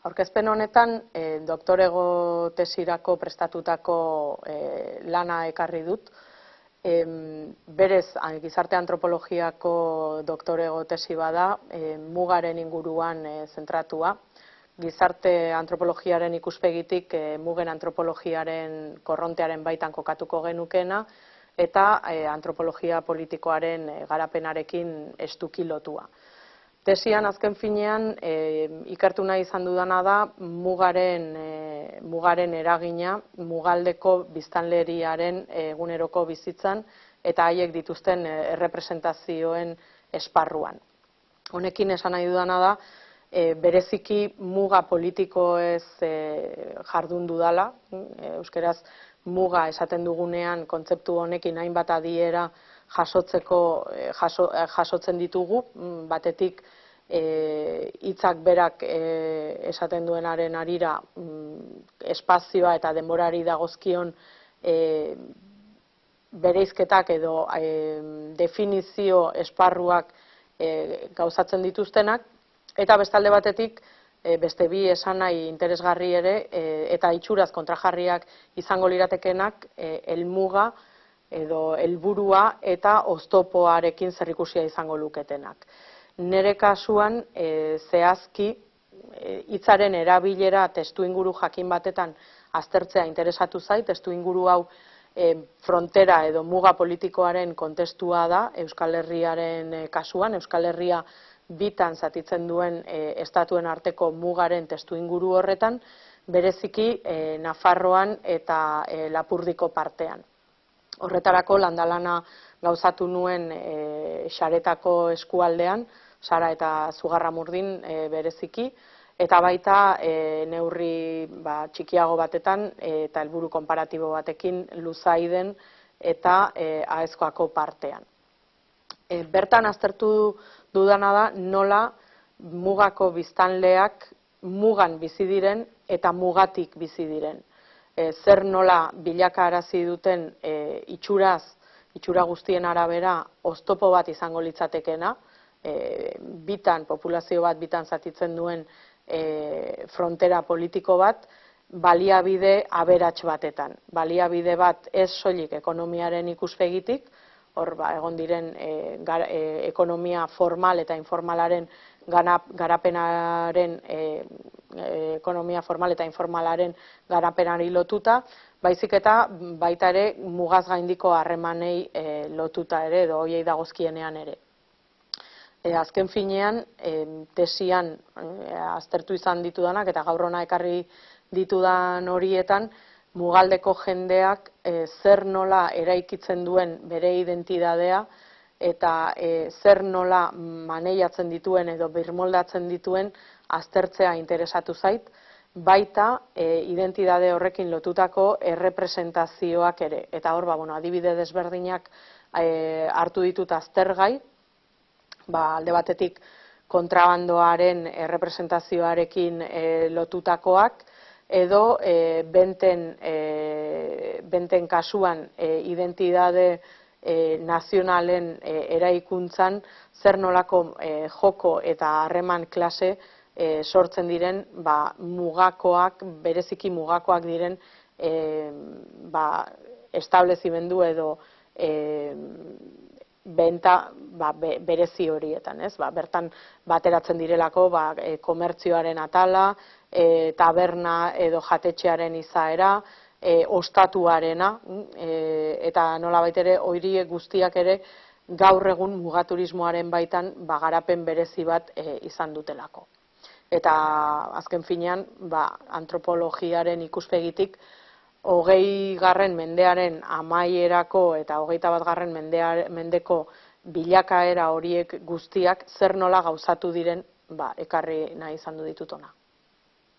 Aurkezpen honetan, doktorego tesirako prestatutako lana ekarri dut. Berez, gizarte antropologiako doktorego tesi bada, mugaren inguruan zentratua. Gizarte antropologiaren ikuspegitik mugen antropologiaren korrontearen baitan kokatuko genukena, eta antropologia politikoaren garapenarekin estuki lotua. Tesian azken finean ikertu nahi izan dudana da mugaren eragina mugaldeko biztanleriaren eguneroko bizitzan eta haiek dituzten errepresentazioen esparruan. Honekin esan nahi dudana da bereziki muga politikoez jardun dudala, euskeraz muga esaten dugunean kontzeptu honekin hainbat adiera jasotzen ditugu, batetik hitzak berak esaten duenaren harira espazioa eta denborari dagozkion bereizketak edo definizio esparruak gauzatzen dituztenak, eta bestalde batetik beste bi esanahi interesgarri ere eta itxuraz kontrajarriak izango liratekenak helmuga edo helburua eta oztopoarekin zerikusia izango luketenak. Nere kasuan zehazki hitzaren erabilera testuinguru jakin batetan aztertzea interesatu zait. Testuinguru hau frontera edo muga politikoaren kontestua da Euskal Herriaren kasuan. Euskal Herria bitan zatitzen duen estatuen arteko mugaren testuinguru horretan, bereziki Nafarroan eta Lapurdiko partean. Horretarako landalana gauzatu nuen Saretako eskualdean, Sara eta Zugarramurdin bereziki, eta baita neurri txikiago batetan eta helburu konparatibo batekin Luzaiden eta Aezkoako partean. Bertan aztertu dudana da nola mugako biztanleak mugan bizi diren eta mugatik bizi diren. Zer nola bilakarazi duten itxura guztien arabera oztopo bat izango litzatekena, populazio bat bitan zatitzen duen frontera politiko bat, baliabide aberats batetan. Baliabide bat ez soilik ekonomiaren ikuspegitik, hor egon diren ekonomia formal eta informalaren garapenaren ekonomia formal eta informalaren garapenari lotuta, baizik eta baita ere mugaz gaindiko harremanei lotuta ere edo hoiei dagozkienean ere. Azken finean, tesian aztertu izan ditudanak eta gaur hona ekarri ditudan horietan, mugaldeko jendeak zer nola eraikitzen duen bere identidadea eta zer nola maneiatzen dituen edo birmoldatzen dituen aztertzea interesatu zait, baita identidade horrekin lotutako errepresentazioak ere. Eta hor, adibide desberdinak hartu ditut aztergai, alde batetik kontrabandoaren errepresentazioarekin lotutakoak, edo benten kasuan identidade nazionalen eraikuntzan zer nolako joko eta harreman klase sortzen diren mugakoak, bereziki mugakoak diren establezimendu edo benta berezi horietan, bertan bateratzen direlako komertzioaren atala, taberna edo jatetxearen izaera, ostatuarena, eta nolabait ere horiek guztiak ere gaur egun mugaturismoaren baitan garapen berezi bat izan dutelako. Eta azken finean antropologiaren ikuspegitik 20. mendearen amaierako eta 21. mendeko bilakaera horiek guztiak zer nola gauzatu diren ekarri nahi izan du ditut hona.